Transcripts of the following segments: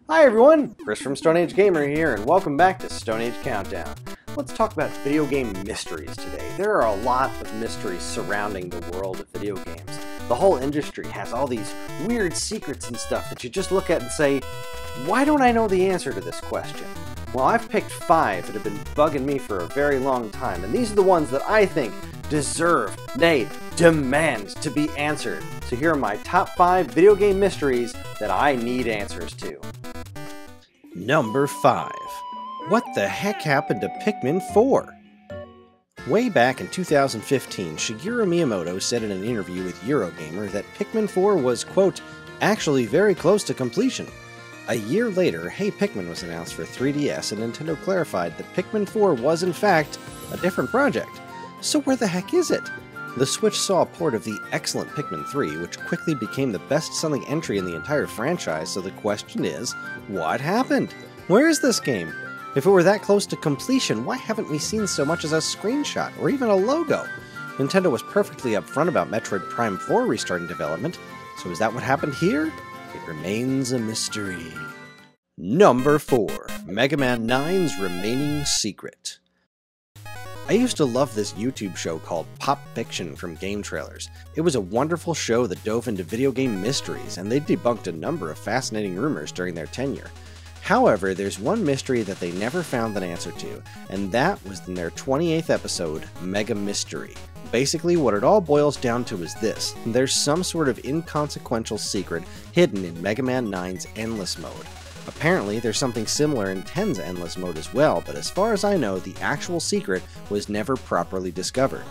Hi everyone, Kris from Stone Age Gamer here, and welcome back to Stone Age Countdown. Let's talk about video game mysteries today. There are a lot of mysteries surrounding the world of video games. The whole industry has all these weird secrets and stuff that you just look at and say, why don't I know the answer to this question? Well, I've picked 5 that have been bugging me for a very long time, and these are the ones that I think deserve, nay, demand to be answered. So here are my top 5 video game mysteries that I need answers to. Number 5. What the heck happened to Pikmin 4? Way back in 2015, Shigeru Miyamoto said in an interview with Eurogamer that Pikmin 4 was, quote, actually very close to completion. A year later, Hey Pikmin was announced for 3DS, and Nintendo clarified that Pikmin 4 was in fact a different project. So where the heck is it? The Switch saw a port of the excellent Pikmin 3, which quickly became the best-selling entry in the entire franchise, so the question is, what happened? Where is this game? If it were that close to completion, why haven't we seen so much as a screenshot, or even a logo? Nintendo was perfectly upfront about Metroid Prime 4 restarting development, so is that what happened here? It remains a mystery. Number 4. Mega Man 9's Remaining Secret. I used to love this YouTube show called Pop Fiction from Game Trailers. It was a wonderful show that dove into video game mysteries, and they debunked a number of fascinating rumors during their tenure. However, there's one mystery that they never found an answer to, and that was in their 28th episode, Mega Mystery. Basically, what it all boils down to is this: there's some sort of inconsequential secret hidden in Mega Man 9's Endless Mode. Apparently, there's something similar in 10's Endless Mode as well, but as far as I know, the actual secret was never properly discovered.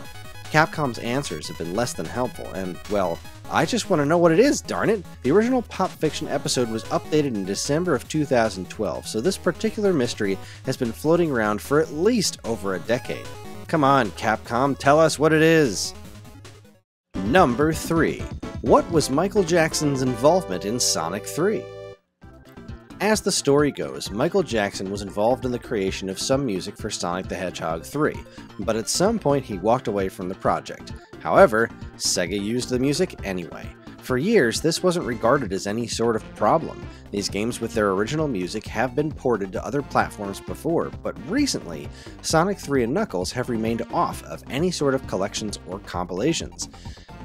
Capcom's answers have been less than helpful, and, well, I just want to know what it is, darn it! The original Pop Fiction episode was updated in December of 2012, so this particular mystery has been floating around for at least over a decade. Come on, Capcom, tell us what it is! Number 3. What was Michael Jackson's involvement in Sonic 3? As the story goes, Michael Jackson was involved in the creation of some music for Sonic the Hedgehog 3, but at some point he walked away from the project. However, Sega used the music anyway. For years, this wasn't regarded as any sort of problem. These games with their original music have been ported to other platforms before, but recently, Sonic 3 and Knuckles have remained off of any sort of collections or compilations.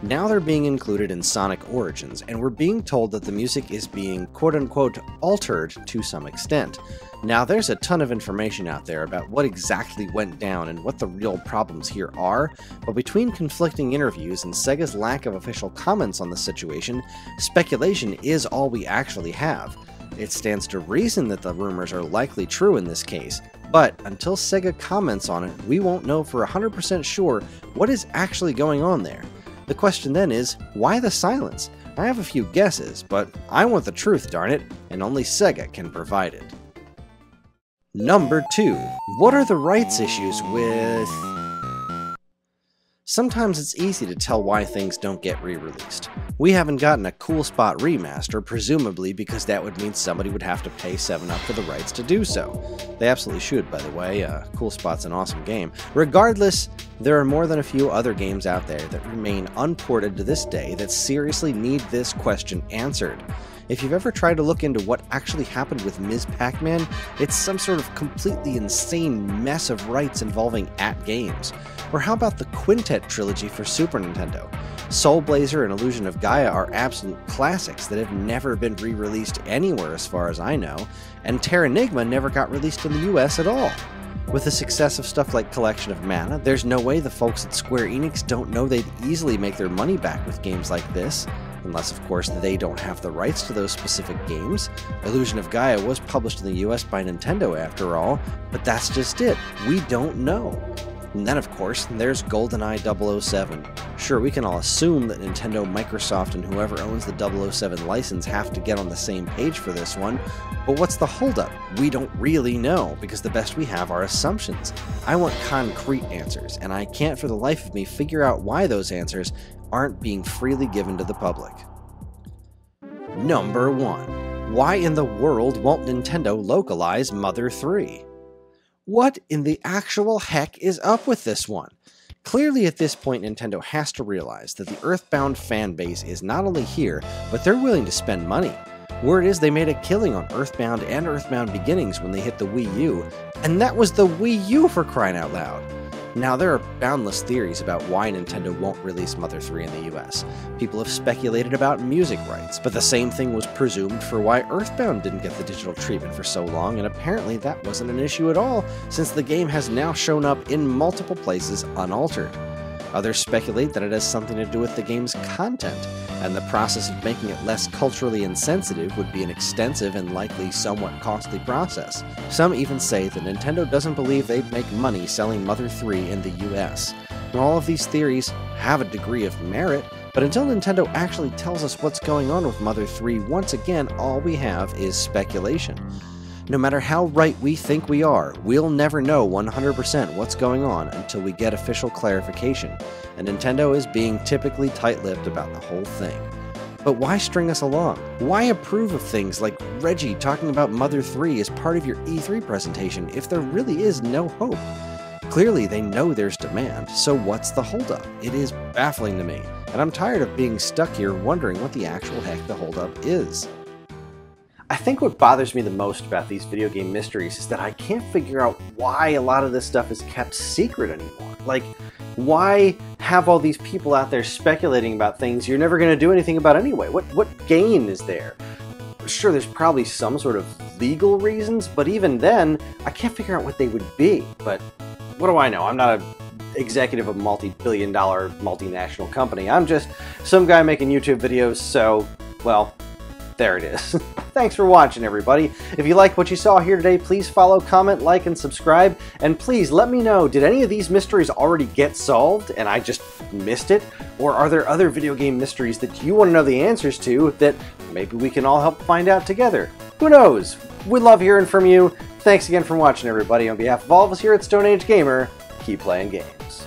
Now they're being included in Sonic Origins, and we're being told that the music is being quote-unquote altered to some extent. Now there's a ton of information out there about what exactly went down and what the real problems here are, but between conflicting interviews and Sega's lack of official comments on the situation, speculation is all we actually have. It stands to reason that the rumors are likely true in this case, but until Sega comments on it, we won't know for 100% sure what is actually going on there. The question then is, why the silence? I have a few guesses, but I want the truth, darn it, and only Sega can provide it. Number 2. What are the rights issues with... Sometimes it's easy to tell why things don't get re-released. We haven't gotten a Cool Spot remaster, presumably because that would mean somebody would have to pay 7-Up for the rights to do so. They absolutely should, by the way. Cool Spot's an awesome game. Regardless, there are more than a few other games out there that remain unported to this day that seriously need this question answered. If you've ever tried to look into what actually happened with Ms. Pac-Man, it's some sort of completely insane mess of rights involving AT-Games. Or how about the Quintet trilogy for Super Nintendo? Soul Blazer and Illusion of Gaia are absolute classics that have never been re-released anywhere as far as I know, and Terranigma never got released in the US at all. With the success of stuff like Collection of Mana, there's no way the folks at Square Enix don't know they'd easily make their money back with games like this. Unless, of course, they don't have the rights to those specific games. Illusion of Gaia was published in the US by Nintendo after all, but that's just it. We don't know. And then, of course, there's GoldenEye 007. Sure, we can all assume that Nintendo, Microsoft, and whoever owns the 007 license have to get on the same page for this one, but what's the holdup? We don't really know, because the best we have are assumptions. I want concrete answers, and I can't for the life of me figure out why those answers aren't being freely given to the public. Number 1. Why in the world won't Nintendo localize Mother 3? What in the actual heck is up with this one? Clearly at this point Nintendo has to realize that the Earthbound fan base is not only here, but they're willing to spend money. Word is they made a killing on Earthbound and Earthbound Beginnings when they hit the Wii U, and that was the Wii U, for crying out loud! Now, there are boundless theories about why Nintendo won't release Mother 3 in the US. People have speculated about music rights, but the same thing was presumed for why Earthbound didn't get the digital treatment for so long, and apparently that wasn't an issue at all, since the game has now shown up in multiple places unaltered. Others speculate that it has something to do with the game's content, and the process of making it less culturally insensitive would be an extensive and likely somewhat costly process. Some even say that Nintendo doesn't believe they'd make money selling Mother 3 in the US. Now, all of these theories have a degree of merit, but until Nintendo actually tells us what's going on with Mother 3, once again, all we have is speculation. No matter how right we think we are, we'll never know 100% what's going on until we get official clarification, and Nintendo is being typically tight-lipped about the whole thing. But why string us along? Why approve of things like Reggie talking about Mother 3 as part of your E3 presentation if there really is no hope? Clearly they know there's demand, so what's the holdup? It is baffling to me, and I'm tired of being stuck here wondering what the actual heck the holdup is. I think what bothers me the most about these video game mysteries is that I can't figure out why a lot of this stuff is kept secret anymore. Like, why have all these people out there speculating about things you're never going to do anything about anyway? What gain is there? Sure, there's probably some sort of legal reasons, but even then, I can't figure out what they would be. But what do I know? I'm not an executive of a multi-billion-dollar multinational company. I'm just some guy making YouTube videos, so, well, there it is. Thanks for watching, everybody. If you like what you saw here today, please follow, comment, like, and subscribe. And please let me know, did any of these mysteries already get solved and I just missed it? Or are there other video game mysteries that you want to know the answers to that maybe we can all help find out together? Who knows? We love hearing from you. Thanks again for watching, everybody. On behalf of all of us here at Stone Age Gamer, keep playing games.